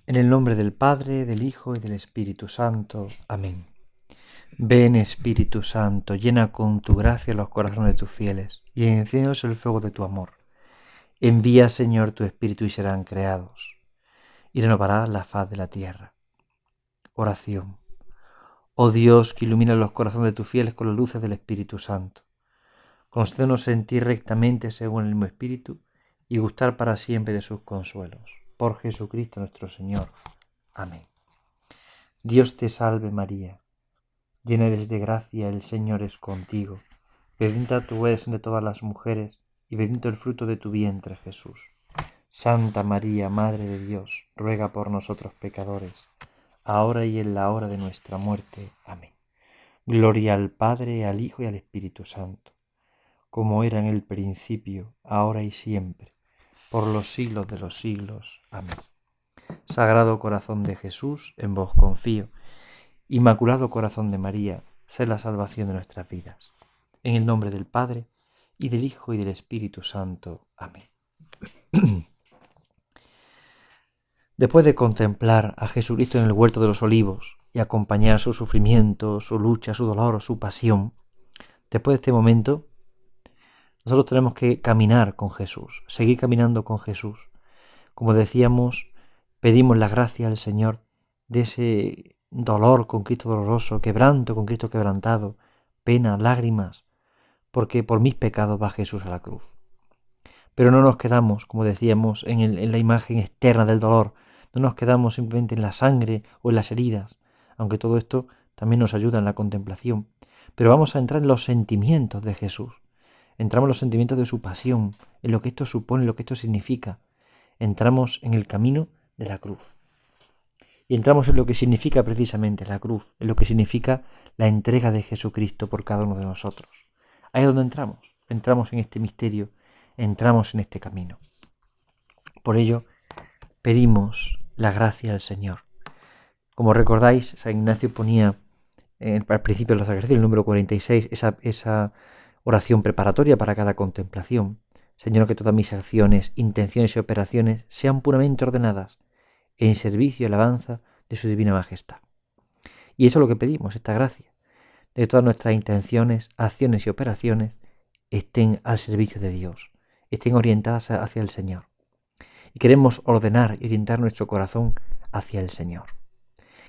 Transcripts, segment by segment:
En el nombre del Padre, del Hijo y del Espíritu Santo. Amén. Ven, Espíritu Santo, llena con tu gracia los corazones de tus fieles y enciéndelos el fuego de tu amor. Envía, Señor, tu Espíritu y serán creados, y renovarás la faz de la tierra. Oración. Oh Dios, que iluminas los corazones de tus fieles con las luces del Espíritu Santo, concédenos sentir rectamente según el mismo Espíritu y gustar para siempre de sus consuelos. Por Jesucristo nuestro Señor. Amén. Dios te salve María, llena eres de gracia, el Señor es contigo. Bendita tú eres entre todas las mujeres, y bendito el fruto de tu vientre, Jesús. Santa María, Madre de Dios, ruega por nosotros pecadores, ahora y en la hora de nuestra muerte. Amén. Gloria al Padre, al Hijo y al Espíritu Santo, como era en el principio, ahora y siempre, por los siglos de los siglos. Amén. Sagrado corazón de Jesús, en vos confío. Inmaculado corazón de María, sé la salvación de nuestras vidas. En el nombre del Padre, y del Hijo y del Espíritu Santo. Amén. Después de contemplar a Jesucristo en el huerto de los olivos y acompañar su sufrimiento, su lucha, su dolor, su pasión, después de este momento, nosotros tenemos que caminar con Jesús, seguir caminando con Jesús. Como decíamos, pedimos la gracia al Señor de ese dolor con Cristo doloroso, quebranto con Cristo quebrantado, pena, lágrimas, porque por mis pecados va Jesús a la cruz. Pero no nos quedamos, como decíamos, en la imagen externa del dolor, no nos quedamos simplemente en la sangre o en las heridas, aunque todo esto también nos ayuda en la contemplación, pero vamos a entrar en los sentimientos de Jesús, entramos en los sentimientos de su pasión, en lo que esto supone, lo que esto significa, entramos en el camino de la cruz. Y entramos en lo que significa precisamente la cruz, en lo que significa la entrega de Jesucristo por cada uno de nosotros. Ahí es donde entramos en este misterio, entramos en este camino. Por ello, pedimos la gracia al Señor. Como recordáis, San Ignacio ponía al principio de los ejercicios, el número 46, esa oración preparatoria para cada contemplación. Señor, que todas mis acciones, intenciones y operaciones sean puramente ordenadas en servicio y alabanza de su divina majestad. Y eso es lo que pedimos, esta gracia, de que todas nuestras intenciones, acciones y operaciones estén al servicio de Dios, estén orientadas hacia el Señor. Y queremos ordenar y orientar nuestro corazón hacia el Señor.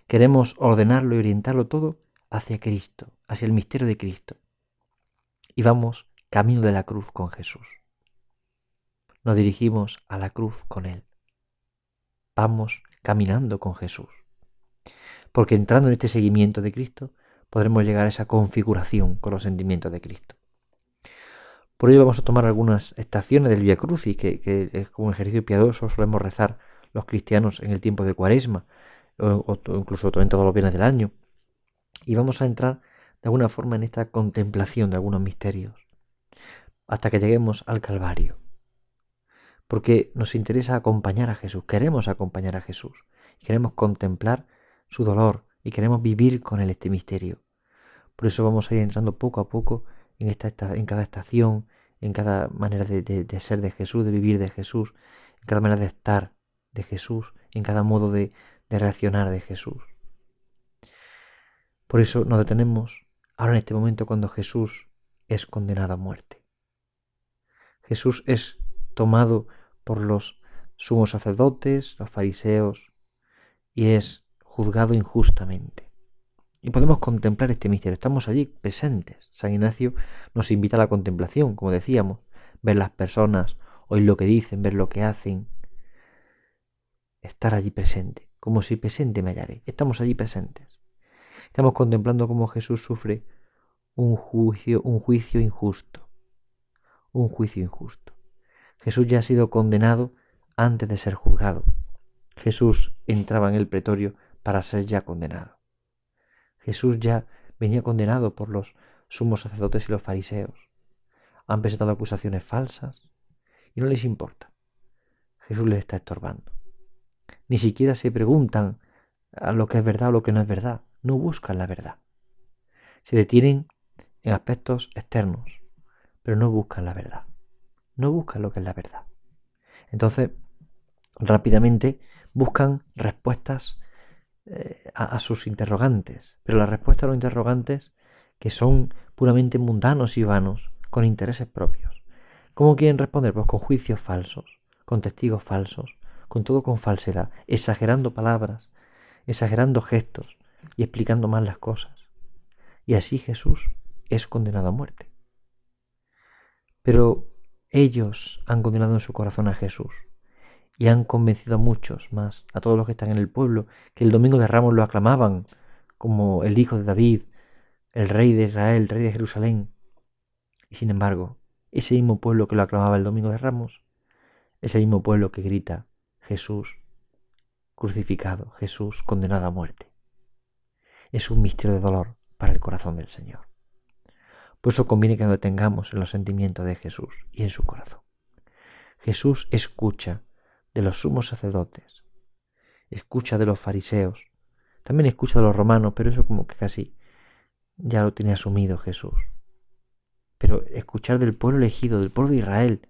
Queremos ordenarlo y orientarlo todo hacia Cristo, hacia el misterio de Cristo. Y vamos camino de la cruz con Jesús. Nos dirigimos a la cruz con Él. Vamos caminando con Jesús. Porque entrando en este seguimiento de Cristo, podremos llegar a esa configuración con los sentimientos de Cristo. Por ello vamos a tomar algunas estaciones del Vía Crucis, que es como un ejercicio piadoso, solemos rezar los cristianos en el tiempo de Cuaresma, o incluso en todos los viernes del año. Y vamos a entrar de alguna forma en esta contemplación de algunos misterios, hasta que lleguemos al Calvario. Porque nos interesa acompañar a Jesús, queremos acompañar a Jesús, queremos contemplar su dolor y queremos vivir con Él este misterio. Por eso vamos a ir entrando poco a poco en cada estación, en cada manera de ser de Jesús, de vivir de Jesús, en cada manera de estar de Jesús, en cada modo de reaccionar de Jesús. Por eso nos detenemos ahora en este momento cuando Jesús es condenado a muerte. Jesús es tomado por los sumos sacerdotes, los fariseos, y es juzgado injustamente. Y podemos contemplar este misterio, estamos allí presentes. San Ignacio nos invita a la contemplación, como decíamos, ver las personas, oír lo que dicen, ver lo que hacen, estar allí presente, como si presente me hallaré. Estamos allí presentes. Estamos contemplando cómo Jesús sufre un juicio injusto. Un juicio injusto. Jesús ya ha sido condenado antes de ser juzgado. Jesús entraba en el pretorio para ser ya condenado. Jesús ya venía condenado por los sumos sacerdotes y los fariseos. Han presentado acusaciones falsas y no les importa. Jesús les está estorbando. Ni siquiera se preguntan a lo que es verdad o lo que no es verdad. No buscan la verdad. Se detienen en aspectos externos, pero no buscan la verdad. No buscan lo que es la verdad. Entonces, rápidamente buscan respuestas a sus interrogantes, pero las respuestas a los interrogantes que son puramente mundanos y vanos, con intereses propios. ¿Cómo quieren responder? Pues con juicios falsos, con testigos falsos, con todo con falsedad, exagerando palabras, exagerando gestos y explicando mal las cosas. Y así Jesús es condenado a muerte. Pero ellos han condenado en su corazón a Jesús y han convencido a muchos más, a todos los que están en el pueblo, que el domingo de Ramos lo aclamaban como el hijo de David, el rey de Israel, el rey de Jerusalén. Y sin embargo, ese mismo pueblo que lo aclamaba el domingo de Ramos, ese mismo pueblo que grita Jesús crucificado, Jesús condenado a muerte. Es un misterio de dolor para el corazón del Señor. Por eso conviene que nos detengamos en los sentimientos de Jesús y en su corazón. Jesús escucha de los sumos sacerdotes, escucha de los fariseos, también escucha de los romanos, pero eso como que casi ya lo tiene asumido Jesús. Pero escuchar del pueblo elegido, del pueblo de Israel,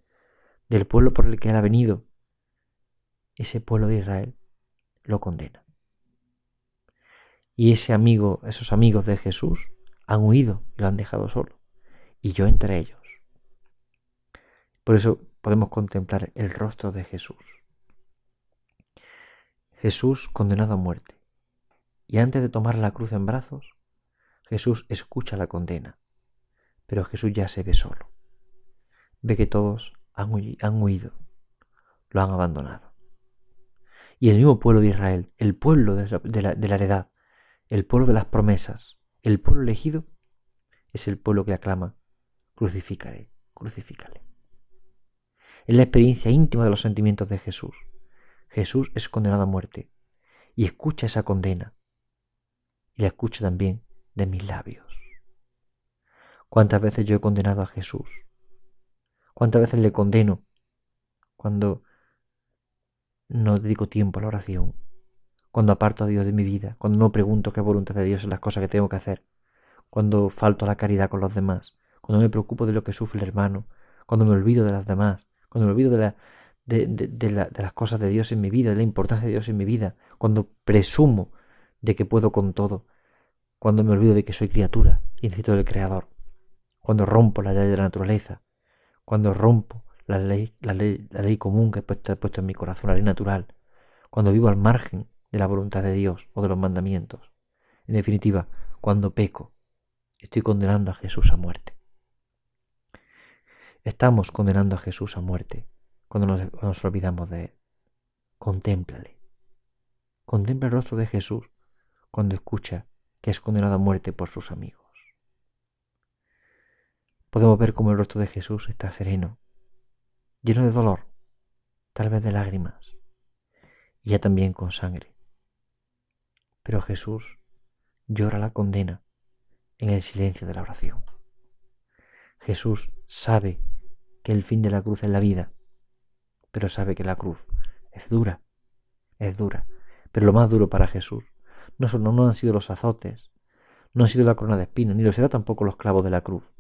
del pueblo por el que él ha venido, ese pueblo de Israel lo condena. Y esos amigos de Jesús han huido y lo han dejado solo, y yo entre ellos. Por eso podemos contemplar el rostro de Jesús. Jesús condenado a muerte. Y antes de tomar la cruz en brazos, Jesús escucha la condena. Pero Jesús ya se ve solo. Ve que todos han huido, lo han abandonado. Y el mismo pueblo de Israel, el pueblo de la heredad, el pueblo de las promesas, el pueblo elegido, es el pueblo que aclama, crucifícale, crucifícale. Es la experiencia íntima de los sentimientos de Jesús. Jesús es condenado a muerte y escucha esa condena y la escucha también de mis labios. ¿Cuántas veces yo he condenado a Jesús? ¿Cuántas veces le condeno cuando no dedico tiempo a la oración? Cuando aparto a Dios de mi vida, cuando no pregunto qué voluntad de Dios en las cosas que tengo que hacer, cuando falto a la caridad con los demás, cuando me preocupo de lo que sufre el hermano, cuando me olvido de las demás, cuando me olvido de las cosas de Dios en mi vida, de la importancia de Dios en mi vida, cuando presumo de que puedo con todo, cuando me olvido de que soy criatura y necesito del Creador, cuando rompo la ley de la naturaleza, cuando rompo la ley común que he puesto en mi corazón, la ley natural, cuando vivo al margen de la voluntad de Dios o de los mandamientos. En definitiva, cuando peco, estoy condenando a Jesús a muerte. Estamos condenando a Jesús a muerte cuando nos olvidamos de Él. Contémplale. Contempla el rostro de Jesús cuando escucha que es condenado a muerte por sus amigos. Podemos ver cómo el rostro de Jesús está sereno, lleno de dolor, tal vez de lágrimas, y ya también con sangre. Pero Jesús llora la condena en el silencio de la oración. Jesús sabe que el fin de la cruz es la vida, pero sabe que la cruz es dura, pero lo más duro para Jesús no han sido los azotes, no ha sido la corona de espinas, ni lo será tampoco los clavos de la cruz.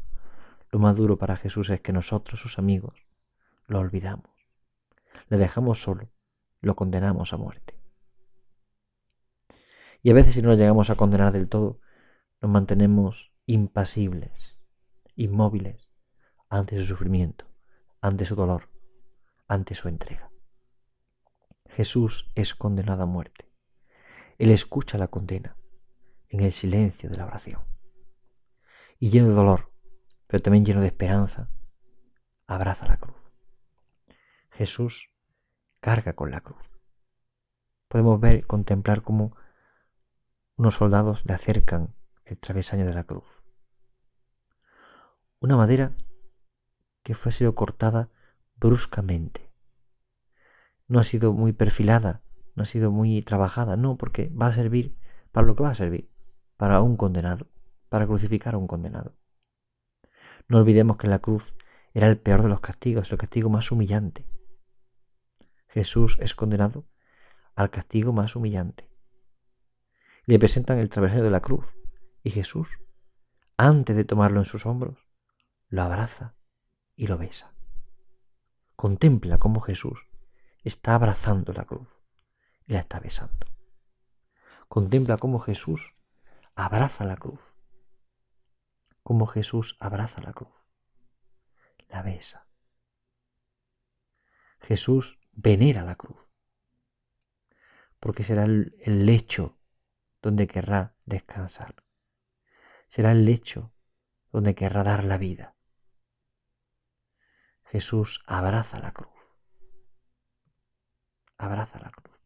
Lo más duro para Jesús es que nosotros, sus amigos, lo olvidamos, le dejamos solo, lo condenamos a muerte. Y a veces, si no lo llegamos a condenar del todo, nos mantenemos impasibles, inmóviles ante su sufrimiento, ante su dolor, ante su entrega. Jesús es condenado a muerte. Él escucha la condena en el silencio de la oración. Y lleno de dolor, pero también lleno de esperanza, abraza la cruz. Jesús carga con la cruz. Podemos contemplar cómo unos soldados le acercan el travesaño de la cruz. Una madera que ha sido cortada bruscamente. No ha sido muy perfilada, no ha sido muy trabajada, no, porque va a servir para lo que va a servir, para un condenado, para crucificar a un condenado. No olvidemos que la cruz era el peor de los castigos, el castigo más humillante. Jesús es condenado al castigo más humillante. Le presentan el travesaño de la cruz y Jesús, antes de tomarlo en sus hombros, lo abraza y lo besa. Contempla cómo Jesús está abrazando la cruz, y la está besando. Contempla cómo Jesús abraza la cruz. Cómo Jesús abraza la cruz. La besa. Jesús venera la cruz, porque será el lecho donde querrá descansar. Será el lecho donde querrá dar la vida. Jesús abraza la cruz. Abraza la cruz.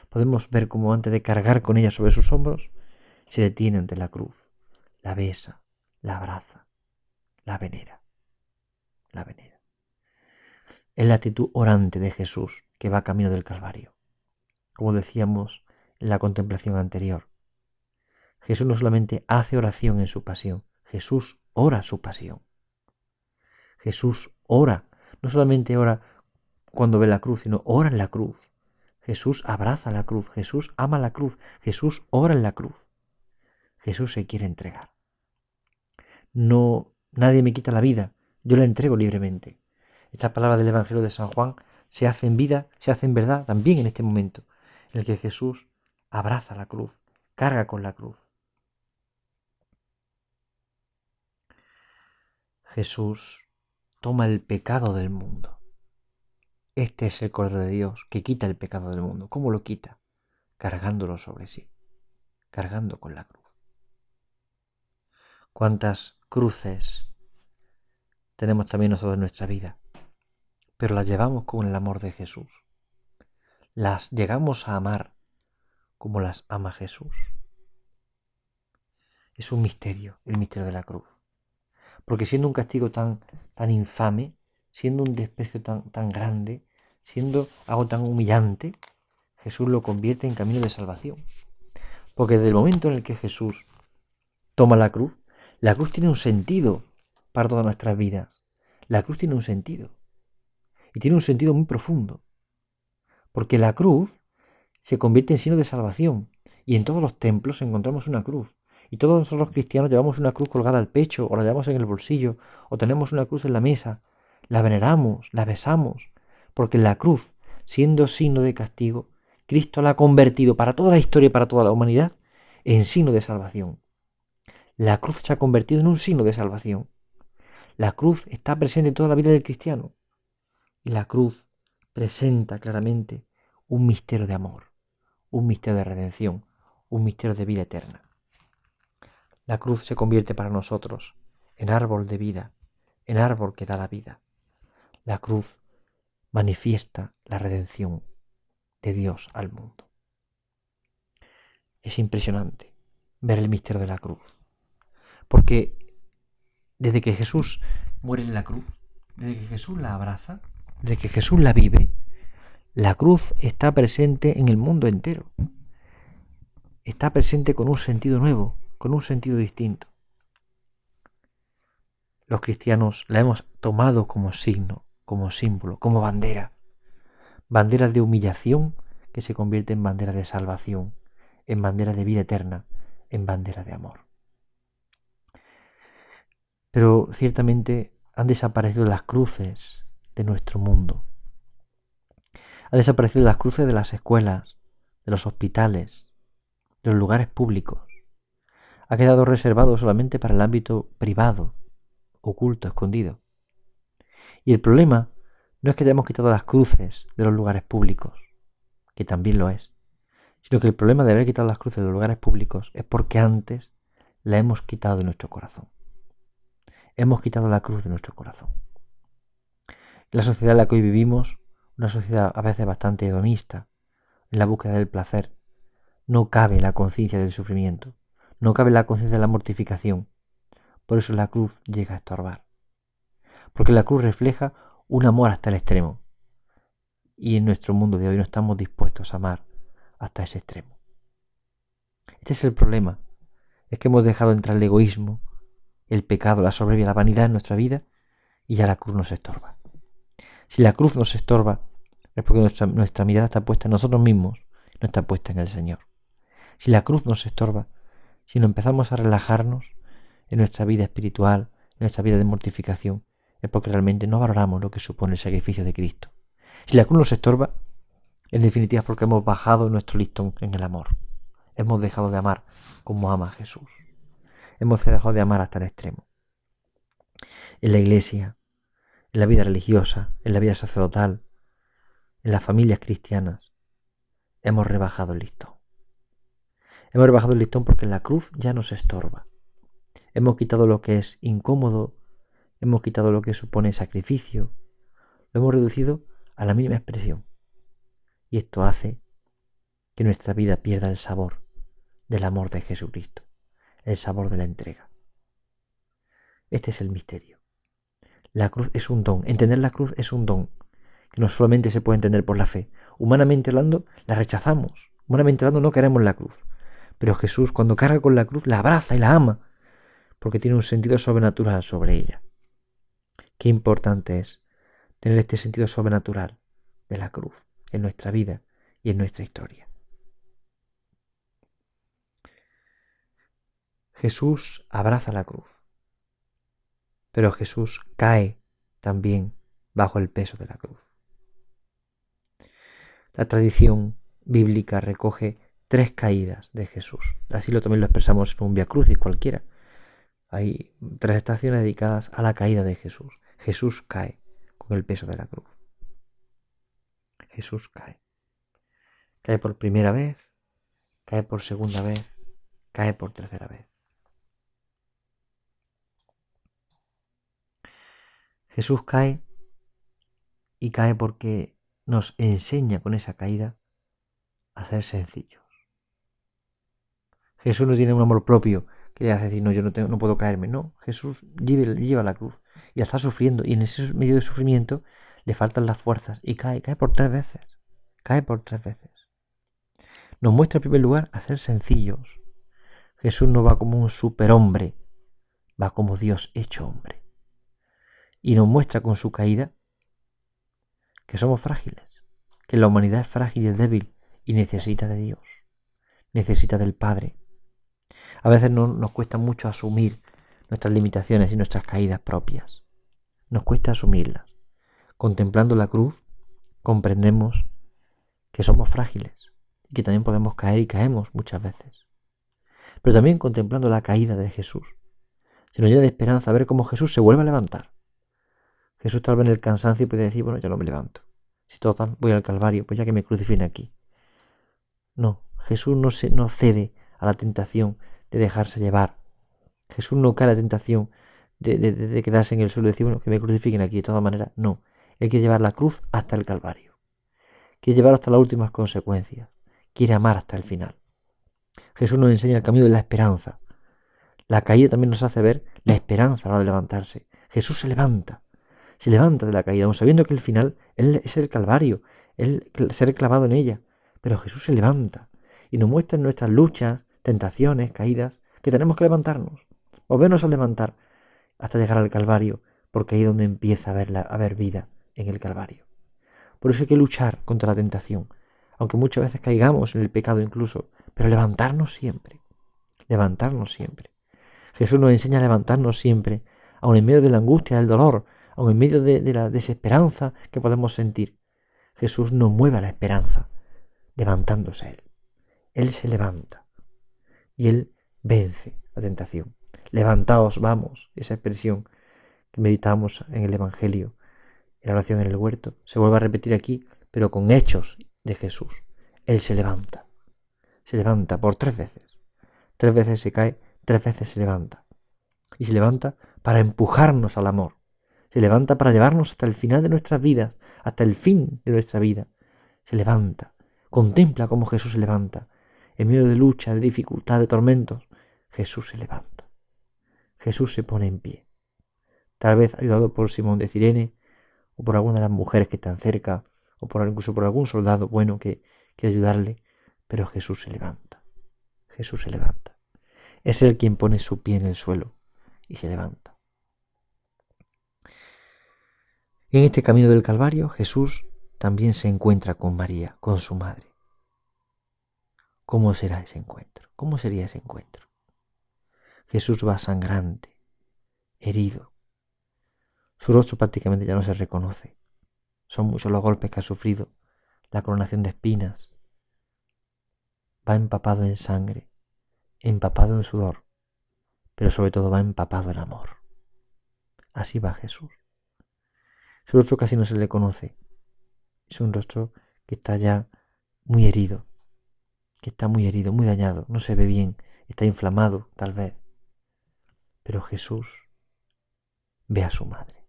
Podemos ver cómo antes de cargar con ella sobre sus hombros, se detiene ante la cruz, la besa, la abraza, la venera. La venera. Es la actitud orante de Jesús que va camino del Calvario. Como decíamos en la contemplación anterior, Jesús no solamente hace oración en su pasión, Jesús ora su pasión. Jesús ora, no solamente ora cuando ve la cruz, sino ora en la cruz. Jesús abraza la cruz, Jesús ama la cruz, Jesús ora en la cruz. Jesús se quiere entregar. No, nadie me quita la vida, yo la entrego libremente. Esta palabra del Evangelio de San Juan se hace en vida, se hace en verdad también en este momento, en el que Jesús abraza la cruz, carga con la cruz. Jesús toma el pecado del mundo. Este es el Cordero de Dios que quita el pecado del mundo. ¿Cómo lo quita? Cargándolo sobre sí, cargando con la cruz. ¿Cuántas cruces tenemos también nosotros en nuestra vida? Pero las llevamos con el amor de Jesús. Las llegamos a amar como las ama Jesús. Es un misterio, el misterio de la cruz. Porque siendo un castigo tan infame, siendo un desprecio tan grande, siendo algo tan humillante, Jesús lo convierte en camino de salvación. Porque desde el momento en el que Jesús toma la cruz tiene un sentido para todas nuestras vidas. La cruz tiene un sentido. Y tiene un sentido muy profundo. Porque la cruz se convierte en signo de salvación. Y en todos los templos encontramos una cruz. Y todos nosotros los cristianos llevamos una cruz colgada al pecho, o la llevamos en el bolsillo, o tenemos una cruz en la mesa. La veneramos, la besamos. Porque la cruz, siendo signo de castigo, Cristo la ha convertido para toda la historia y para toda la humanidad en signo de salvación. La cruz se ha convertido en un signo de salvación. La cruz está presente en toda la vida del cristiano. Y la cruz presenta claramente un misterio de amor, un misterio de redención, un misterio de vida eterna. La cruz se convierte para nosotros en árbol de vida, en árbol que da la vida. La cruz manifiesta la redención de Dios al mundo. Es impresionante ver el misterio de la cruz, porque desde que Jesús muere en la cruz, desde que Jesús la abraza, desde que Jesús la vive, la cruz está presente en el mundo entero. Está presente con un sentido nuevo, con un sentido distinto. Los cristianos la hemos tomado como signo, como símbolo, como bandera. Banderas de humillación que se convierte en bandera de salvación, en bandera de vida eterna, en bandera de amor. Pero ciertamente han desaparecido las cruces de nuestro mundo. Han desaparecido las cruces de las escuelas, de los hospitales, de los lugares públicos. Ha quedado reservado solamente para el ámbito privado, oculto, escondido. Y el problema no es que hayamos quitado las cruces de los lugares públicos, que también lo es, sino que el problema de haber quitado las cruces de los lugares públicos es porque antes la hemos quitado de nuestro corazón. Hemos quitado la cruz de nuestro corazón. En la sociedad en la que hoy vivimos, una sociedad a veces bastante hedonista, en la búsqueda del placer, no cabe la conciencia del sufrimiento, no cabe la conciencia de la mortificación. Por eso la cruz llega a estorbar. Porque la cruz refleja un amor hasta el extremo. Y en nuestro mundo de hoy no estamos dispuestos a amar hasta ese extremo. Este es el problema. Es que hemos dejado entrar el egoísmo, el pecado, la soberbia, la vanidad en nuestra vida y ya la cruz nos estorba. Si la cruz nos estorba es porque nuestra mirada está puesta en nosotros mismos, no está puesta en el Señor. Si la cruz nos estorba, si no empezamos a relajarnos en nuestra vida espiritual, en nuestra vida de mortificación, es porque realmente no valoramos lo que supone el sacrificio de Cristo. Si la cruz nos estorba, En definitiva, porque hemos bajado nuestro listón en el amor. Hemos dejado de amar como ama Jesús. Hemos dejado de amar hasta el extremo. En la iglesia, en la vida religiosa, en la vida sacerdotal, en las familias cristianas, hemos rebajado el listón. Hemos rebajado el listón porque la cruz ya nos estorba. Hemos quitado lo que es incómodo, hemos quitado lo que supone sacrificio, lo hemos reducido a la mínima expresión. Y esto hace que nuestra vida pierda el sabor del amor de Jesucristo, el sabor de la entrega. Este es el misterio. La cruz es un don. Entender la cruz es un don que no solamente se puede entender por la fe. Humanamente hablando, la rechazamos. Humanamente hablando, no queremos la cruz. Pero Jesús, cuando carga con la cruz, la abraza y la ama, porque tiene un sentido sobrenatural sobre ella. Qué importante es tener este sentido sobrenatural de la cruz en nuestra vida y en nuestra historia. Jesús abraza la cruz, pero Jesús cae también bajo el peso de la cruz. La tradición bíblica recoge 3 caídas de Jesús. Así también lo expresamos en un Vía Crucis cualquiera. Hay 3 estaciones dedicadas a la caída de Jesús. Jesús cae con el peso de la cruz. Jesús cae. Cae por primera vez, cae por segunda vez, cae por tercera vez. Jesús cae y cae porque nos enseña con esa caída a ser sencillos. Jesús no tiene un amor propio que le hace decir, no, yo no puedo caerme. No, Jesús lleva la cruz y la está sufriendo, y en ese medio de sufrimiento le faltan las fuerzas y cae por 3 veces. Cae por 3 veces. Nos muestra en primer lugar a ser sencillos. Jesús no va como un superhombre, va como Dios hecho hombre. Y nos muestra con su caída que somos frágiles, que la humanidad es frágil y es débil y necesita de Dios, necesita del Padre. A veces nos cuesta mucho asumir nuestras limitaciones y nuestras caídas propias. Nos cuesta asumirlas. Contemplando la cruz, comprendemos que somos frágiles y que también podemos caer y caemos muchas veces. Pero también contemplando la caída de Jesús, se nos llena de esperanza ver cómo Jesús se vuelve a levantar. Jesús tal vez en el cansancio puede decir, bueno, ya no me levanto. Si total voy al Calvario, pues ya que me crucifiquen aquí. No, Jesús no cede a la tentación de dejarse llevar. Jesús no cae a la tentación de quedarse en el suelo y decir, bueno, que me crucifiquen aquí de todas maneras. No, Él quiere llevar la cruz hasta el Calvario. Quiere llevar hasta las últimas consecuencias. Quiere amar hasta el final. Jesús nos enseña el camino de la esperanza. La caída también nos hace ver la esperanza a la hora de levantarse. Jesús se levanta de la caída, aun sabiendo que el final es el Calvario, Él ser clavado en ella. Pero Jesús se levanta y nos muestra en nuestras luchas, tentaciones, caídas, que tenemos que levantarnos, volvernos a levantar hasta llegar al Calvario, porque ahí es donde empieza a haber vida en el Calvario. Por eso hay que luchar contra la tentación, aunque muchas veces caigamos en el pecado incluso, pero levantarnos siempre. Jesús nos enseña a levantarnos siempre, aun en medio de la angustia, del dolor, aun en medio de la desesperanza que podemos sentir. Jesús nos mueve a la esperanza, levantándose Él. Él se levanta y Él vence la tentación. Levantaos, vamos, esa expresión que meditamos en el Evangelio, en la oración en el huerto, se vuelve a repetir aquí, pero con hechos de Jesús. Él se levanta por 3 veces. 3 veces se cae, 3 veces se levanta. Y se levanta para empujarnos al amor. Se levanta para llevarnos hasta el final de nuestras vidas, hasta el fin de nuestra vida. Se levanta. Contempla cómo Jesús se levanta. En medio de lucha, de dificultad, de tormentos, Jesús se levanta. Jesús se pone en pie. Tal vez ayudado por Simón de Cirene, o por alguna de las mujeres que están cerca, o incluso por algún soldado bueno que quiere ayudarle, pero Jesús se levanta. Jesús se levanta. Es Él quien pone su pie en el suelo y se levanta. Y en este camino del Calvario, Jesús también se encuentra con María, con su madre. ¿Cómo será ese encuentro? ¿Cómo sería ese encuentro? Jesús va sangrante, herido. Su rostro prácticamente ya no se reconoce. Son muchos los golpes que ha sufrido, la coronación de espinas, va empapado en sangre, empapado en sudor, pero sobre todo va empapado en amor. Así va Jesús. Su rostro casi no se le conoce. Es un rostro que está ya muy herido, muy dañado, no se ve bien, está inflamado tal vez. Pero Jesús ve a su madre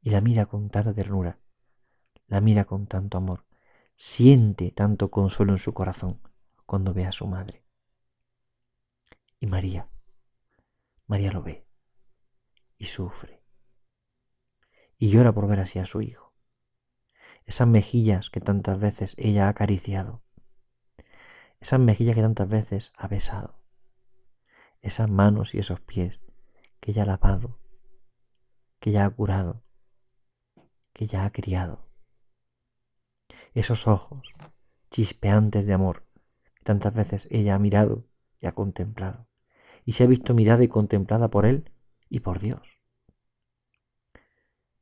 y la mira con tanta ternura, la mira con tanto amor, siente tanto consuelo en su corazón cuando ve a su madre. Y María lo ve y sufre y llora por ver así a su hijo. Esas mejillas que tantas veces ella ha acariciado, esas mejillas que tantas veces ha besado, esas manos y esos pies que ella ha lavado, que ella ha curado, que ella ha criado, esos ojos chispeantes de amor que tantas veces ella ha mirado y ha contemplado, y se ha visto mirada y contemplada por él y por Dios.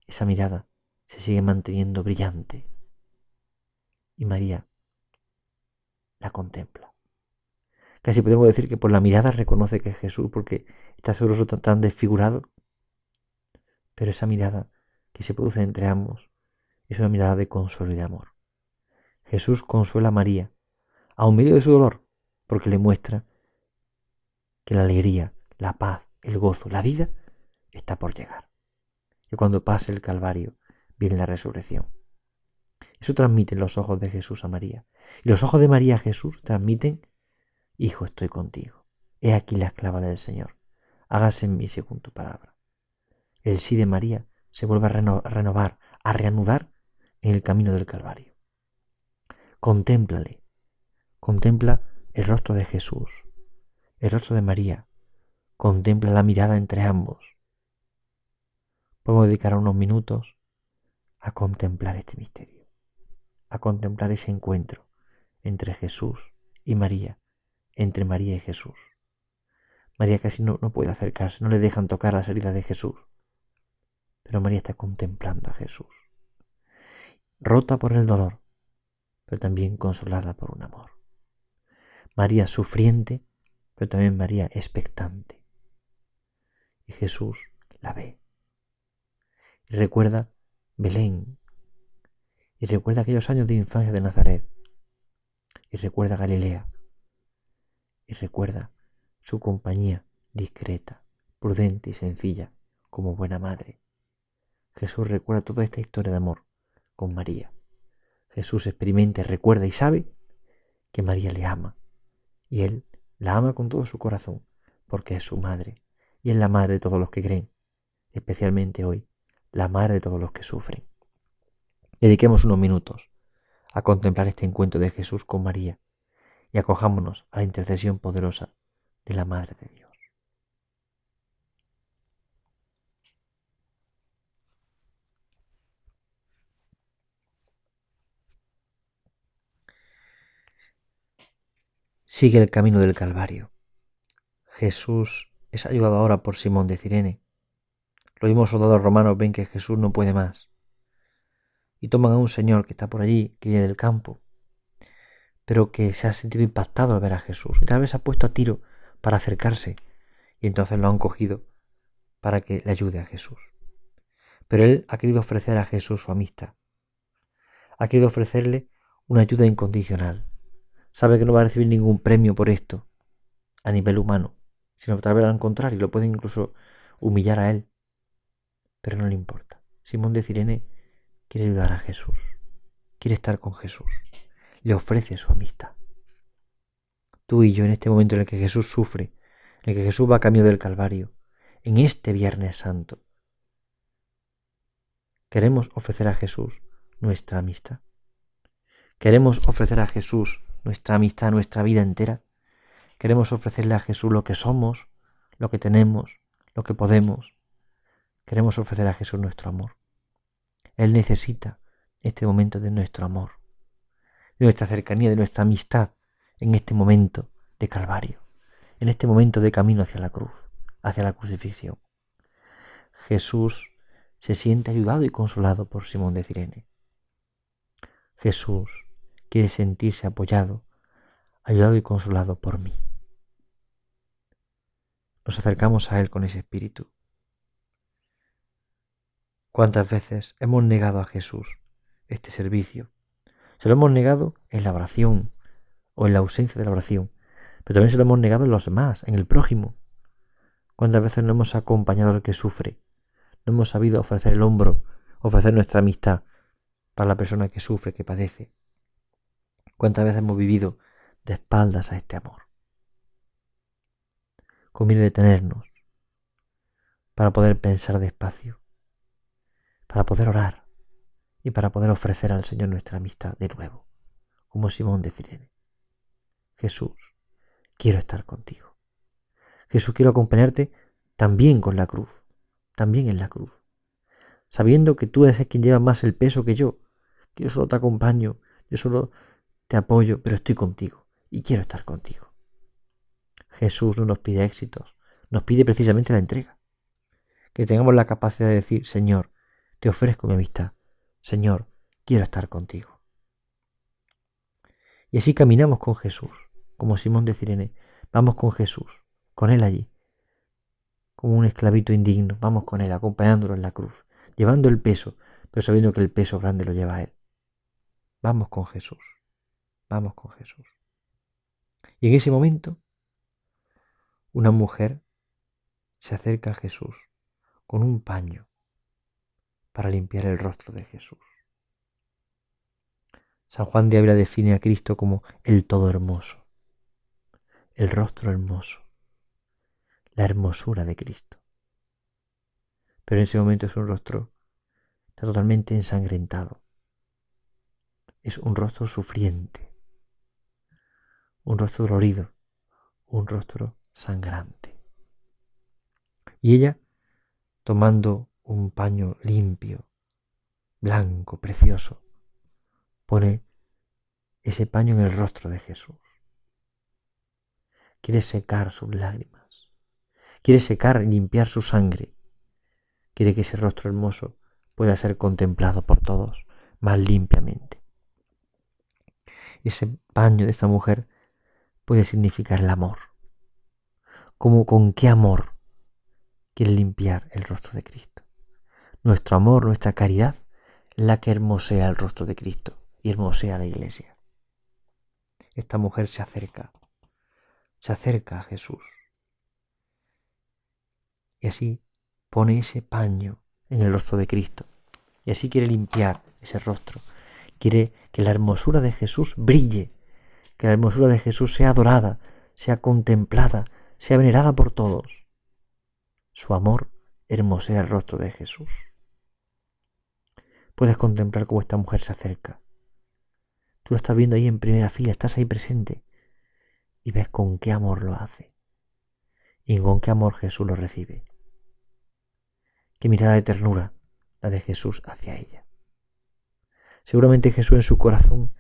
Esa mirada se sigue manteniendo brillante y María la contempla. Casi podemos decir que por la mirada reconoce que es Jesús, porque está su rostro tan desfigurado. Pero esa mirada que se produce entre ambos es una mirada de consuelo y de amor. Jesús consuela a María, aun medio de su dolor, porque le muestra que la alegría, la paz, el gozo, la vida está por llegar. Y cuando pase el Calvario, viene la resurrección. Eso transmiten los ojos de Jesús a María. Y los ojos de María a Jesús transmiten: Hijo, estoy contigo. He aquí la esclava del Señor. Hágase en mí según tu palabra. El sí de María se vuelve a renovar, a reanudar en el camino del Calvario. Contémplale. Contempla el rostro de Jesús, el rostro de María. Contempla la mirada entre ambos. Podemos dedicar unos minutos a contemplar este misterio, a contemplar ese encuentro entre Jesús y María, entre María y Jesús. María casi no puede acercarse, no le dejan tocar las heridas de Jesús. Pero María está contemplando a Jesús, rota por el dolor, pero también consolada por un amor. María sufriente, pero también María expectante. Y Jesús la ve. Y recuerda Belén. Y recuerda aquellos años de infancia de Nazaret. Y recuerda Galilea. Y recuerda su compañía discreta, prudente y sencilla, como buena madre. Jesús recuerda toda esta historia de amor con María. Jesús experimenta, recuerda y sabe que María le ama. Y Él la ama con todo su corazón, porque es su madre. Y es la madre de todos los que creen, especialmente hoy, la madre de todos los que sufren. Dediquemos unos minutos a contemplar este encuentro de Jesús con María y acojámonos a la intercesión poderosa de la Madre de Dios. Sigue el camino del Calvario. Jesús es ayudado ahora por Simón de Cirene. Los mismos soldados romanos ven que Jesús no puede más y toman a un señor que está por allí, que viene del campo, pero que se ha sentido impactado al ver a Jesús y tal vez se ha puesto a tiro para acercarse, y entonces lo han cogido para que le ayude a Jesús. Pero él ha querido ofrecer a Jesús su amistad, ha querido ofrecerle una ayuda incondicional. Sabe que no va a recibir ningún premio por esto a nivel humano, sino tal vez al contrario, lo puede incluso humillar a él, pero no le importa. Simón de Cirene quiere ayudar a Jesús, quiere estar con Jesús, le ofrece su amistad. Tú y yo, en este momento en el que Jesús sufre, en el que Jesús va camino del Calvario, en este Viernes Santo, queremos ofrecer a Jesús nuestra amistad. Queremos ofrecer a Jesús nuestra amistad, nuestra vida entera. Queremos ofrecerle a Jesús lo que somos, lo que tenemos, lo que podemos. Queremos ofrecer a Jesús nuestro amor. Él necesita este momento de nuestro amor, de nuestra cercanía, de nuestra amistad en este momento de Calvario, en este momento de camino hacia la cruz, hacia la crucifixión. Jesús se siente ayudado y consolado por Simón de Cirene. Jesús quiere sentirse apoyado, ayudado y consolado por mí. Nos acercamos a Él con ese espíritu. ¿Cuántas veces hemos negado a Jesús este servicio? Se lo hemos negado en la oración o en la ausencia de la oración, pero también se lo hemos negado en los demás, en el prójimo. ¿Cuántas veces no hemos acompañado al que sufre? No hemos sabido ofrecer el hombro, ofrecer nuestra amistad para la persona que sufre, que padece. ¿Cuántas veces hemos vivido de espaldas a este amor? Conviene detenernos para poder pensar despacio, para poder orar y para poder ofrecer al Señor nuestra amistad de nuevo, como Simón de Cirene. Jesús, quiero estar contigo. Jesús, quiero acompañarte también con la cruz, también en la cruz, sabiendo que tú eres quien lleva más el peso que yo solo te acompaño, yo solo te apoyo, pero estoy contigo y quiero estar contigo. Jesús no nos pide éxitos, nos pide precisamente la entrega, que tengamos la capacidad de decir, Señor, te ofrezco mi amistad, Señor, quiero estar contigo. Y así caminamos con Jesús, como Simón de Cirene, vamos con Jesús, con Él allí, como un esclavito indigno, vamos con Él, acompañándolo en la cruz, llevando el peso, pero sabiendo que el peso grande lo lleva a Él. Vamos con Jesús, vamos con Jesús. Y en ese momento, una mujer se acerca a Jesús con un paño para limpiar el rostro de Jesús. San Juan de Ávila define a Cristo como el todo hermoso, el rostro hermoso, la hermosura de Cristo. Pero en ese momento es un rostro totalmente ensangrentado. Es un rostro sufriente, un rostro dolorido, un rostro sangrante. Y ella, tomando un paño limpio, blanco, precioso, pone ese paño en el rostro de Jesús. Quiere secar sus lágrimas, quiere secar y limpiar su sangre. Quiere que ese rostro hermoso pueda ser contemplado por todos más limpiamente. Ese paño de esta mujer puede significar el amor. Con qué amor quiere limpiar el rostro de Cristo. Nuestro amor, nuestra caridad, es la que hermosea el rostro de Cristo y hermosea a la Iglesia. Esta mujer se acerca a Jesús. Y así pone ese paño en el rostro de Cristo. Y así quiere limpiar ese rostro. Quiere que la hermosura de Jesús brille, que la hermosura de Jesús sea adorada, sea contemplada, sea venerada por todos. Su amor hermosea el rostro de Jesús. Puedes contemplar cómo esta mujer se acerca. Tú lo estás viendo ahí en primera fila, estás ahí presente y ves con qué amor lo hace y con qué amor Jesús lo recibe. Qué mirada de ternura la de Jesús hacia ella. Seguramente Jesús en su corazón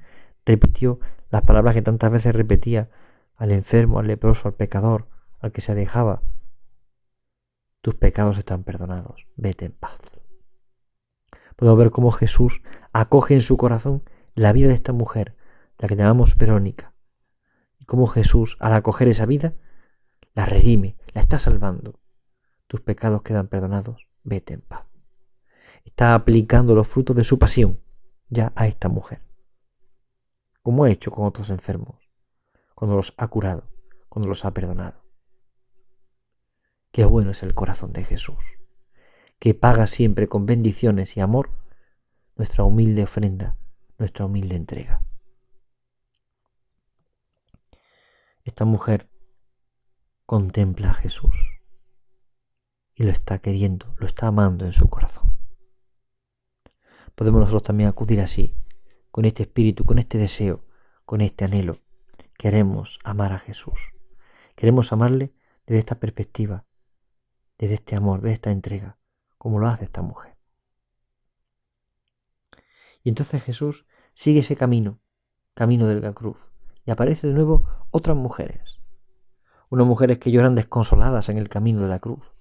repitió las palabras que tantas veces repetía al enfermo, al leproso, al pecador, al que se alejaba. Tus pecados están perdonados, vete en paz. Podemos ver cómo Jesús acoge en su corazón la vida de esta mujer, la que llamamos Verónica, y cómo Jesús, al acoger esa vida, la redime, la está salvando. Tus pecados quedan perdonados, vete en paz. Está aplicando los frutos de su pasión ya a esta mujer, como ha hecho con otros enfermos, cuando los ha curado, cuando los ha perdonado. Qué bueno es el corazón de Jesús, que paga siempre con bendiciones y amor nuestra humilde ofrenda, nuestra humilde entrega. Esta mujer contempla a Jesús y lo está queriendo, lo está amando en su corazón. Podemos nosotros también acudir así, con este espíritu, con este deseo, con este anhelo. Queremos amar a Jesús. Queremos amarle desde esta perspectiva, desde este amor, desde esta entrega, como lo hace esta mujer. Y entonces Jesús sigue ese camino de la cruz, y aparece de nuevo otras mujeres. Unas mujeres que lloran desconsoladas en el camino de la cruz.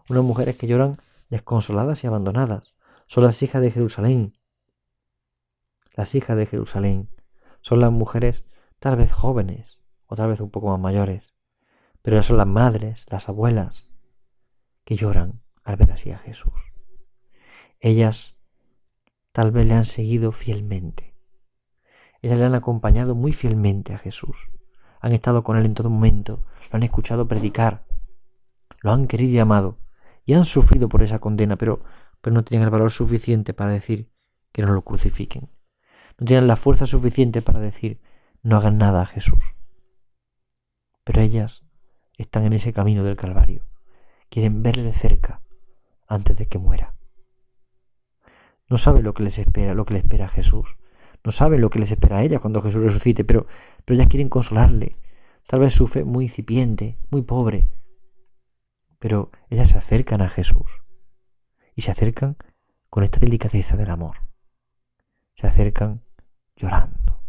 Unas mujeres que lloran desconsoladas y abandonadas. Son las hijas de Jerusalén. Las hijas de Jerusalén son las mujeres tal vez jóvenes o tal vez un poco más mayores, pero ellas son las madres, las abuelas, que lloran al ver así a Jesús. Ellas tal vez le han seguido fielmente. Ellas le han acompañado muy fielmente a Jesús. Han estado con él en todo momento, lo han escuchado predicar, lo han querido y amado, y han sufrido por esa condena, pero no tenían el valor suficiente para decir que no lo crucifiquen. No tenían la fuerza suficiente para decir no hagan nada a Jesús. Pero ellas están en ese camino del Calvario. Quieren verle de cerca antes de que muera. No saben lo que les espera, lo que le espera a Jesús. No saben lo que les espera a ella cuando Jesús resucite, pero ellas quieren consolarle. Tal vez su fe muy incipiente, muy pobre, pero ellas se acercan a Jesús y se acercan con esta delicadeza del amor. Se acercan llorando,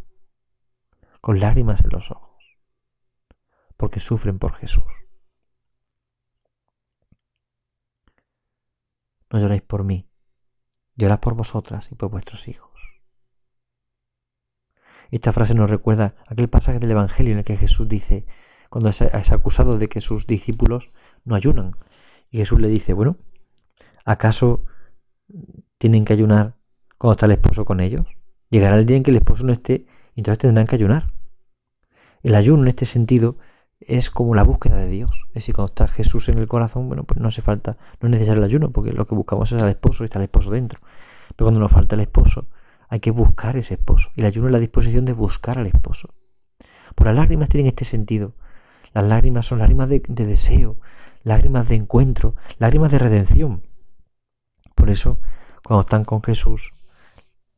con lágrimas en los ojos, porque sufren por Jesús. No lloréis por mí, llorad por vosotras y por vuestros hijos. Esta frase nos recuerda aquel pasaje del Evangelio en el que Jesús dice, cuando es acusado de que sus discípulos no ayunan, y Jesús le dice, bueno, ¿acaso tienen que ayunar cuando está el esposo con ellos? Llegará el día en que el esposo no esté y entonces tendrán que ayunar. El ayuno en este sentido es como la búsqueda de Dios. Es decir, cuando está Jesús en el corazón, bueno, pues no hace falta, no es necesario el ayuno, porque lo que buscamos es al esposo y está el esposo dentro. Pero cuando nos falta el esposo, hay que buscar ese esposo. Y el ayuno es la disposición de buscar al esposo. Por las lágrimas tienen este sentido. Las lágrimas son lágrimas de deseo, lágrimas de encuentro, lágrimas de redención. Por eso, cuando están con Jesús,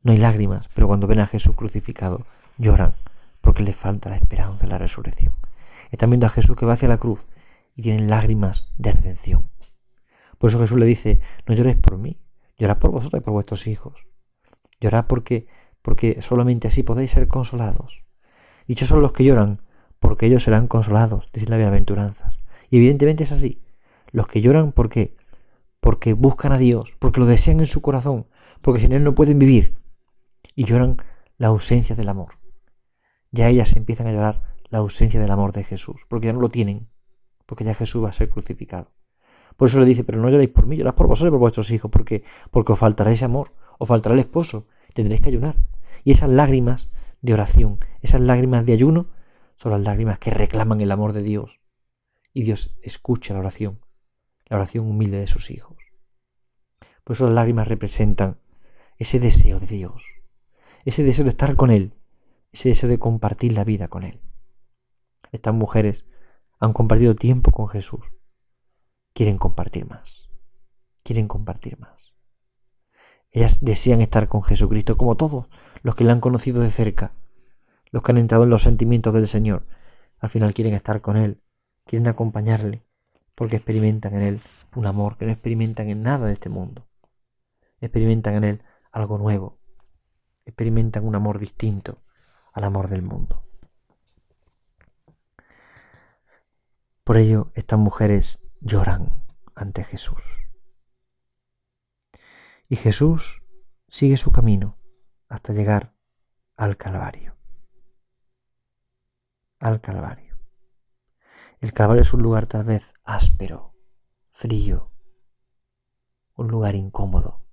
no hay lágrimas, pero cuando ven a Jesús crucificado, lloran, porque les falta la esperanza de la resurrección. Están viendo a Jesús que va hacia la cruz y tienen lágrimas de redención. Por eso Jesús le dice, no lloréis por mí, llorad por vosotros y por vuestros hijos. Llorad porque solamente así podéis ser consolados. Dichos son los que lloran, porque ellos serán consolados, dice las bienaventuranzas. Y evidentemente es así. Los que lloran, ¿por qué? Porque buscan a Dios, porque lo desean en su corazón, porque sin Él no pueden vivir. Y lloran la ausencia del amor. Ya ellas empiezan a llorar la ausencia del amor de Jesús, porque ya no lo tienen, porque ya Jesús va a ser crucificado. Por eso le dice, pero no lloréis por mí, llorad por vosotros y por vuestros hijos, porque os faltará ese amor, os faltará el esposo, tendréis que ayunar. Y esas lágrimas de oración, esas lágrimas de ayuno, son las lágrimas que reclaman el amor de Dios. Y Dios escucha la oración humilde de sus hijos. Por eso las lágrimas representan ese deseo de Dios, ese deseo de estar con Él, ese deseo de compartir la vida con Él. Estas mujeres han compartido tiempo con Jesús. Quieren compartir más. Quieren compartir más. Ellas desean estar con Jesucristo como todos los que le han conocido de cerca, los que han entrado en los sentimientos del Señor. Al final quieren estar con Él, quieren acompañarle, porque experimentan en Él un amor que no experimentan en nada de este mundo. Experimentan en Él algo nuevo. Experimentan un amor distinto al amor del mundo. Por ello, estas mujeres lloran ante Jesús. Y Jesús sigue su camino hasta llegar al Calvario. Al Calvario. El Calvario es un lugar tal vez áspero, frío, un lugar incómodo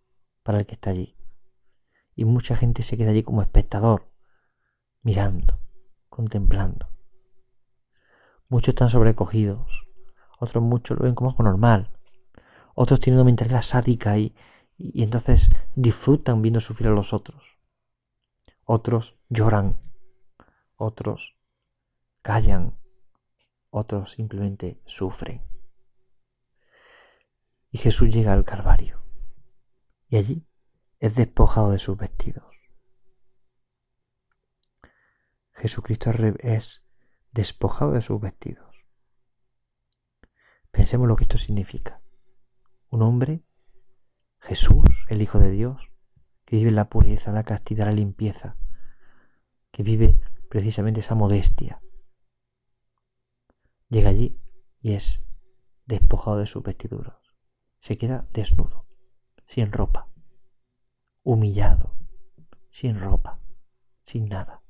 para el que está allí. Y mucha gente se queda allí como espectador, mirando, contemplando. Muchos están sobrecogidos, otros muchos lo ven como algo normal, otros tienen una mentalidad sádica y entonces disfrutan viendo sufrir a los otros. Otros lloran, otros callan, otros simplemente sufren. Y Jesús llega al Calvario y allí es despojado de sus vestidos. Jesucristo es despojado de sus vestidos. Pensemos lo que esto significa. Un hombre, Jesús, el Hijo de Dios, que vive en la pureza, la castidad, la limpieza, que vive precisamente esa modestia, llega allí y es despojado de sus vestiduras. Se queda desnudo, sin ropa, humillado, sin ropa. sin nada.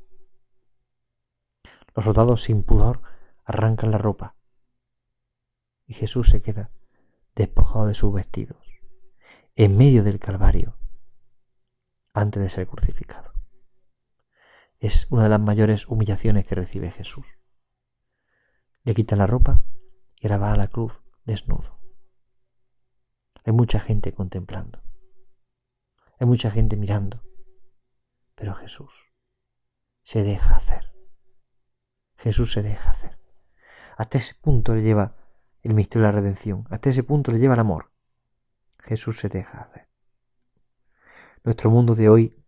Los soldados sin pudor arrancan la ropa y Jesús se queda despojado de sus vestidos, en medio del Calvario, antes de ser crucificado. Es una de las mayores humillaciones que recibe Jesús. Le quitan la ropa y ahora va a la cruz desnudo. Hay mucha gente contemplando. Hay mucha gente mirando. Pero Jesús se deja hacer. Jesús se deja hacer. Hasta ese punto le lleva el misterio de la redención. Hasta ese punto le lleva el amor. Jesús se deja hacer. Nuestro mundo de hoy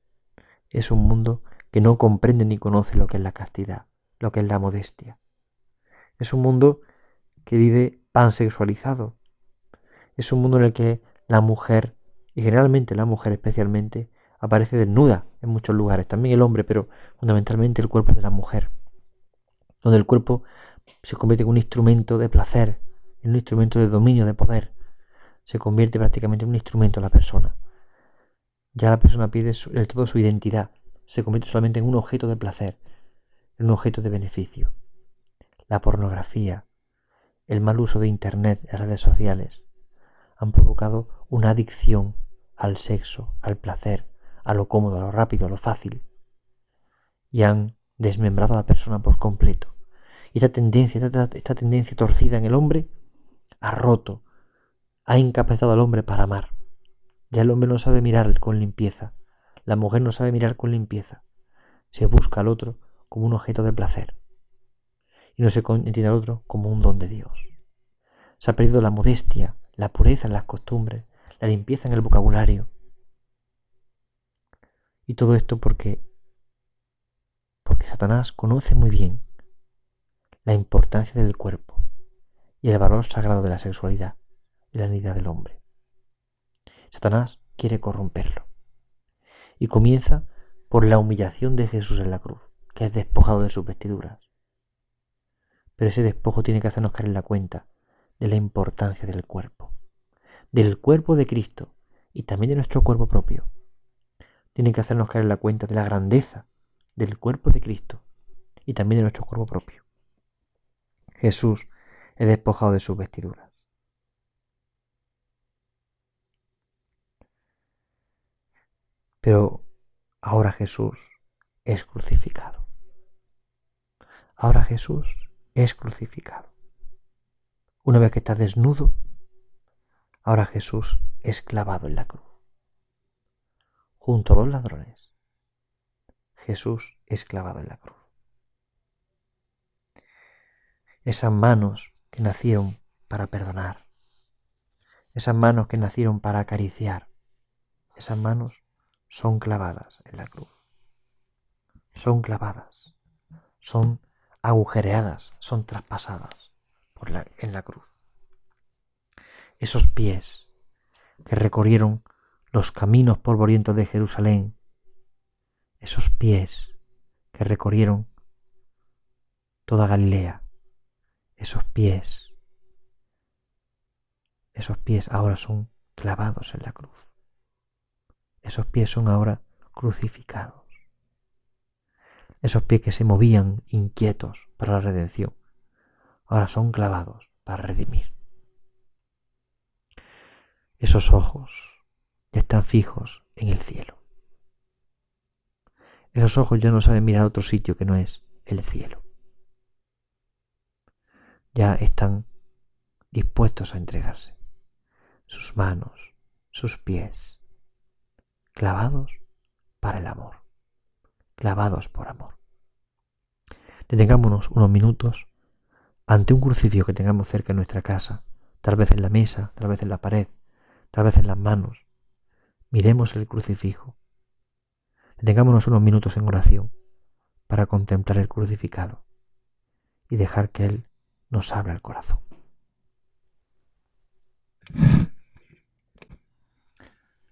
es un mundo que no comprende ni conoce lo que es la castidad, lo que es la modestia. Es un mundo que vive pansexualizado. Es un mundo en el que la mujer, y generalmente la mujer especialmente, aparece desnuda en muchos lugares. También el hombre, pero fundamentalmente el cuerpo de la mujer. Donde el cuerpo se convierte en un instrumento de placer, en un instrumento de dominio, de poder. Se convierte prácticamente en un instrumento de la persona. Ya la persona pierde del todo su identidad. Se convierte solamente en un objeto de placer, en un objeto de beneficio. La pornografía, el mal uso de Internet, las redes sociales, han provocado una adicción al sexo, al placer, a lo cómodo, a lo rápido, a lo fácil. Y han desmembrado a la persona por completo. Y esta tendencia torcida en el hombre ha roto, ha incapacitado al hombre para amar. Ya el hombre no sabe mirar con limpieza. La mujer no sabe mirar con limpieza. Se busca al otro como un objeto de placer. Y no se entiende al otro como un don de Dios. Se ha perdido la modestia, la pureza en las costumbres, la limpieza en el vocabulario. Y todo esto porque Satanás conoce muy bien la importancia del cuerpo y el valor sagrado de la sexualidad y la dignidad del hombre. Satanás quiere corromperlo. Y comienza por la humillación de Jesús en la cruz, que es despojado de sus vestiduras. Pero ese despojo tiene que hacernos caer en la cuenta de la importancia del cuerpo de Cristo y también de nuestro cuerpo propio. Tiene que hacernos caer en la cuenta de la grandeza del cuerpo de Cristo y también de nuestro cuerpo propio. Jesús es despojado de sus vestiduras. Pero ahora Jesús es crucificado. Ahora Jesús es crucificado. Una vez que está desnudo, ahora Jesús es clavado en la cruz. Junto a dos ladrones, Jesús es clavado en la cruz. Esas manos que nacieron para perdonar, esas manos que nacieron para acariciar, esas manos son clavadas en la cruz. Son clavadas, son agujereadas, son traspasadas en la cruz. Esos pies que recorrieron los caminos polvorientos de Jerusalén, esos pies que recorrieron toda Galilea, esos pies ahora son clavados en la cruz. Esos pies son ahora crucificados. Esos pies que se movían inquietos para la redención, ahora son clavados para redimir. Esos ojos ya están fijos en el cielo. Esos ojos ya no saben mirar a otro sitio que no es el cielo. Ya están dispuestos a entregarse. Sus manos, sus pies, clavados para el amor, clavados por amor. Detengámonos unos minutos ante un crucifijo que tengamos cerca de nuestra casa, tal vez en la mesa, tal vez en la pared, tal vez en las manos. Miremos el crucifijo. Detengámonos unos minutos en oración para contemplar el crucificado y dejar que Él nos abra el corazón.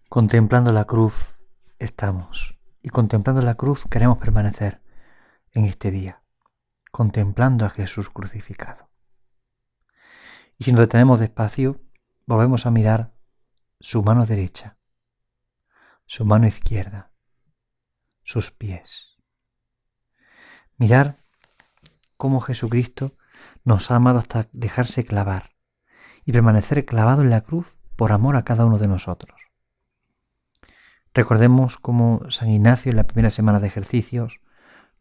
Contemplando la cruz estamos, y contemplando la cruz queremos permanecer en este día, contemplando a Jesús crucificado. Y si nos detenemos despacio, volvemos a mirar su mano derecha, su mano izquierda, sus pies, Mirar cómo Jesucristo nos ha amado hasta dejarse clavar y permanecer clavado en la cruz por amor a cada uno de nosotros. Recordemos cómo San Ignacio en la primera semana de ejercicios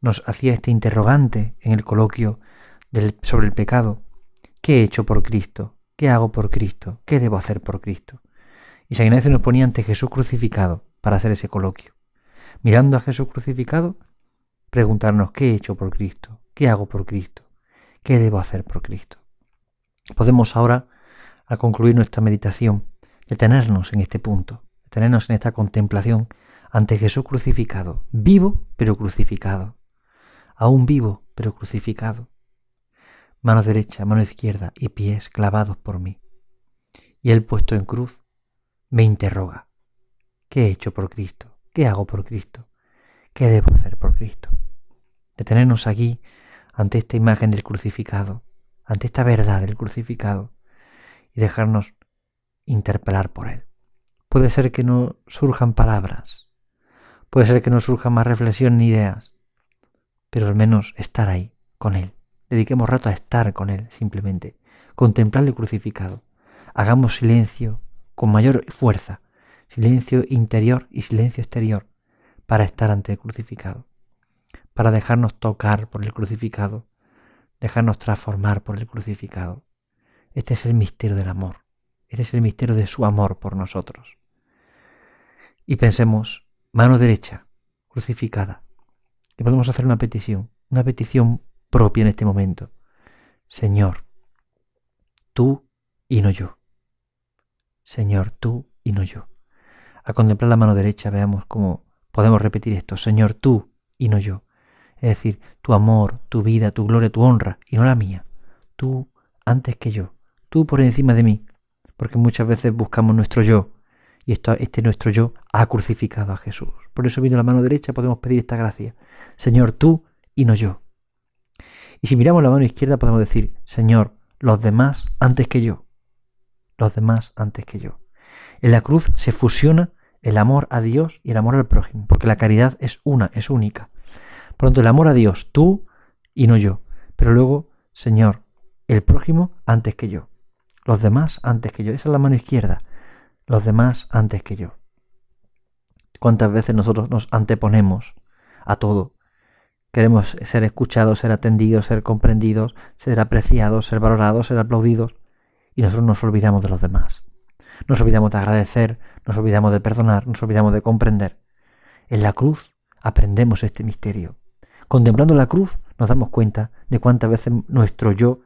nos hacía este interrogante en el coloquio sobre el pecado. ¿Qué he hecho por Cristo? ¿Qué hago por Cristo? ¿Qué debo hacer por Cristo? Y San Ignacio nos ponía ante Jesús crucificado para hacer ese coloquio. Mirando a Jesús crucificado, preguntarnos ¿qué he hecho por Cristo? ¿Qué hago por Cristo? ¿Qué debo hacer por Cristo? Podemos ahora, al concluir nuestra meditación, detenernos en este punto, detenernos en esta contemplación ante Jesús crucificado, vivo pero crucificado, aún vivo pero crucificado, mano derecha, mano izquierda y pies clavados por mí. Y Él puesto en cruz me interroga, ¿qué he hecho por Cristo? ¿Qué hago por Cristo? ¿Qué debo hacer por Cristo? Detenernos aquí ante esta imagen del crucificado, ante esta verdad del crucificado y dejarnos interpelar por Él. Puede ser que no surjan palabras, puede ser que no surjan más reflexión ni ideas, pero al menos estar ahí con Él. Dediquemos rato a estar con Él simplemente, contemplar el crucificado. Hagamos silencio con mayor fuerza, silencio interior y silencio exterior, para estar ante el crucificado, para dejarnos tocar por el crucificado, dejarnos transformar por el crucificado. Este es el misterio del amor, este es el misterio de su amor por nosotros. Y pensemos, mano derecha, crucificada, y podemos hacer una petición propia en este momento. Señor, tú y no yo. Señor, tú y no yo. Al contemplar la mano derecha veamos cómo podemos repetir esto. Señor, tú y no yo. Es decir, tu amor, tu vida, tu gloria, tu honra y no la mía. Tú antes que yo. Tú por encima de mí. Porque muchas veces buscamos nuestro yo. Y este nuestro yo ha crucificado a Jesús. Por eso viendo la mano derecha podemos pedir esta gracia. Señor, tú y no yo. Y si miramos la mano izquierda podemos decir, Señor, los demás antes que yo. Los demás antes que yo. En la cruz se fusiona el amor a Dios y el amor al prójimo, porque la caridad es una, es única. Por lo tanto, el amor a Dios, tú y no yo. Pero luego, Señor, el prójimo antes que yo. Los demás antes que yo. Esa es la mano izquierda. Los demás antes que yo. ¿Cuántas veces nosotros nos anteponemos a todo? Queremos ser escuchados, ser atendidos, ser comprendidos, ser apreciados, ser valorados, ser aplaudidos. Y nosotros nos olvidamos de los demás. Nos olvidamos de agradecer, nos olvidamos de perdonar, nos olvidamos de comprender. En la cruz aprendemos este misterio. Contemplando la cruz nos damos cuenta de cuántas veces nuestro yo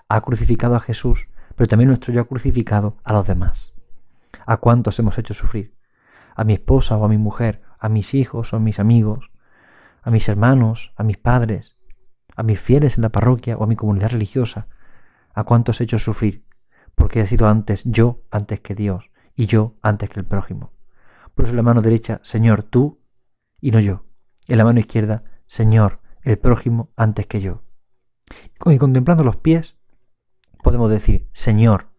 ha crucificado a Jesús, pero también nuestro yo ha crucificado a los demás. ¿A cuántos hemos hecho sufrir? A mi esposa o a mi mujer, a mis hijos o a mis amigos, a mis hermanos, a mis padres, a mis fieles en la parroquia o a mi comunidad religiosa. ¿A cuántos he hecho sufrir? Porque he sido yo antes que Dios y yo antes que el prójimo. Por eso en la mano derecha, Señor, tú y no yo. En la mano izquierda, Señor, el prójimo antes que yo. Y contemplando los pies, podemos decir, Señor,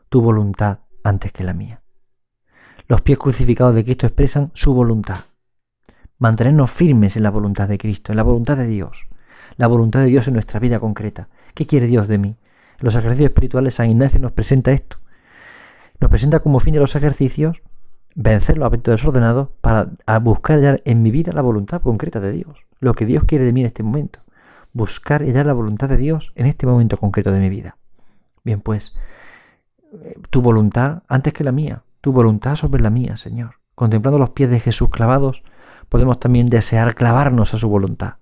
tu voluntad antes que la mía. Los pies crucificados de Cristo expresan su voluntad. Mantenernos firmes en la voluntad de Cristo, en la voluntad de Dios. La voluntad de Dios en nuestra vida concreta. ¿Qué quiere Dios de mí? En los ejercicios espirituales San Ignacio nos presenta esto. Nos presenta como fin de los ejercicios vencer los apetitos desordenados para buscar hallar en mi vida la voluntad concreta de Dios. Lo que Dios quiere de mí en este momento. Buscar hallar la voluntad de Dios en este momento concreto de mi vida. Bien, pues, tu voluntad antes que la mía. Tu voluntad sobre la mía, Señor. Contemplando los pies de Jesús clavados, podemos también desear clavarnos a su voluntad.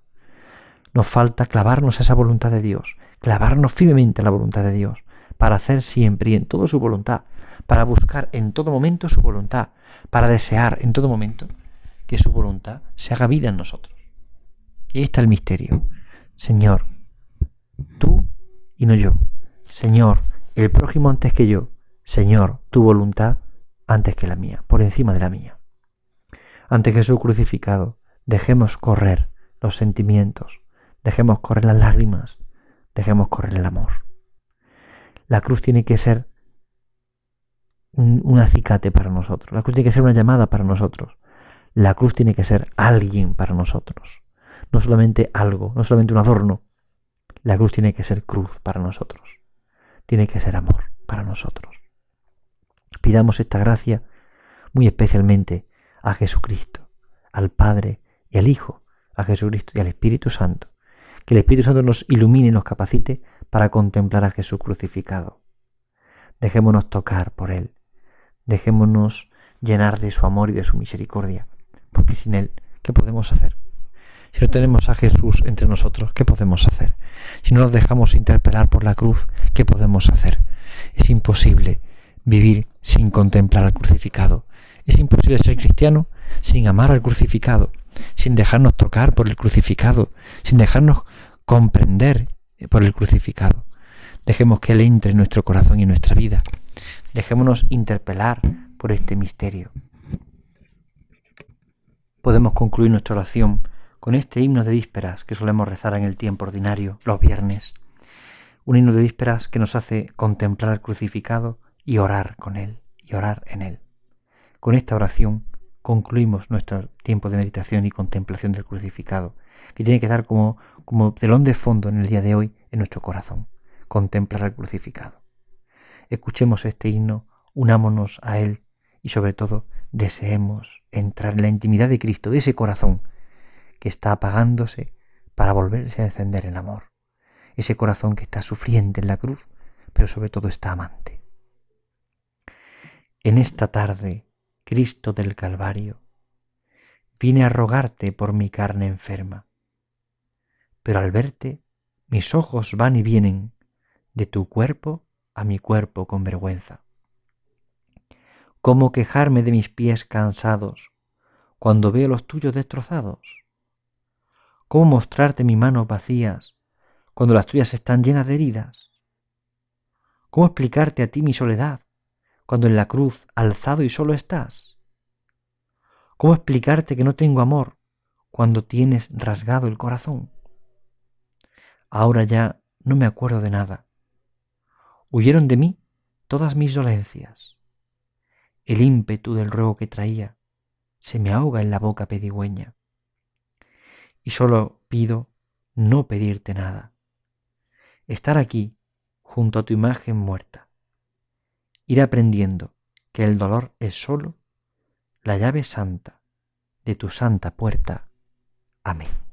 Nos falta clavarnos a esa voluntad de Dios, clavarnos firmemente a la voluntad de Dios, para hacer siempre y en todo su voluntad, para buscar en todo momento su voluntad, para desear en todo momento que su voluntad se haga vida en nosotros. Y ahí está el misterio. Señor, tú y no yo. Señor, el prójimo antes que yo. Señor, tu voluntad antes que la mía, por encima de la mía. Ante Jesús crucificado, dejemos correr los sentimientos, dejemos correr las lágrimas, dejemos correr el amor. La cruz tiene que ser un acicate para nosotros. La cruz tiene que ser una llamada para nosotros. La cruz tiene que ser alguien para nosotros. no solamente algo, no solamente un adorno. La cruz tiene que ser cruz para nosotros. Tiene que ser amor para nosotros. Pidamos esta gracia muy especialmente a Jesucristo, al Padre y al Hijo, a Jesucristo y al Espíritu Santo. Que el Espíritu Santo nos ilumine y nos capacite para contemplar a Jesús crucificado. Dejémonos tocar por Él. Dejémonos llenar de su amor y de su misericordia. Porque sin Él, ¿qué podemos hacer? Si no tenemos a Jesús entre nosotros, ¿qué podemos hacer? Si no nos dejamos interpelar por la cruz, ¿qué podemos hacer? Es imposible vivir sin contemplar al crucificado. Es imposible ser cristiano sin amar al crucificado, sin dejarnos tocar por el crucificado, sin dejarnos comprender por el crucificado. Dejemos que Él entre en nuestro corazón y en nuestra vida. Dejémonos interpelar por este misterio. Podemos concluir nuestra oración con este himno de vísperas que solemos rezar en el tiempo ordinario, los viernes. Un himno de vísperas que nos hace contemplar al crucificado y orar con Él, y orar en Él. Con esta oración concluimos nuestro tiempo de meditación y contemplación del crucificado, que tiene que dar como telón de fondo en el día de hoy en nuestro corazón. Contemplar al crucificado. Escuchemos este himno, unámonos a Él y sobre todo deseemos entrar en la intimidad de Cristo, de ese corazón que está apagándose para volverse a encender el amor. Ese corazón que está sufriente en la cruz, pero sobre todo está amante. En esta tarde, Cristo del Calvario, vine a rogarte por mi carne enferma, pero al verte mis ojos van y vienen de tu cuerpo a mi cuerpo con vergüenza. ¿Cómo quejarme de mis pies cansados cuando veo los tuyos destrozados? ¿Cómo mostrarte mis manos vacías cuando las tuyas están llenas de heridas? ¿Cómo explicarte a ti mi soledad cuando en la cruz alzado y solo estás? ¿Cómo explicarte que no tengo amor cuando tienes rasgado el corazón? Ahora ya no me acuerdo de nada. Huyeron de mí todas mis dolencias. El ímpetu del ruego que traía se me ahoga en la boca pedigüeña. Y solo pido no pedirte nada. Estar aquí junto a tu imagen muerta. Ir aprendiendo que el dolor es solo la llave santa de tu santa puerta. Amén.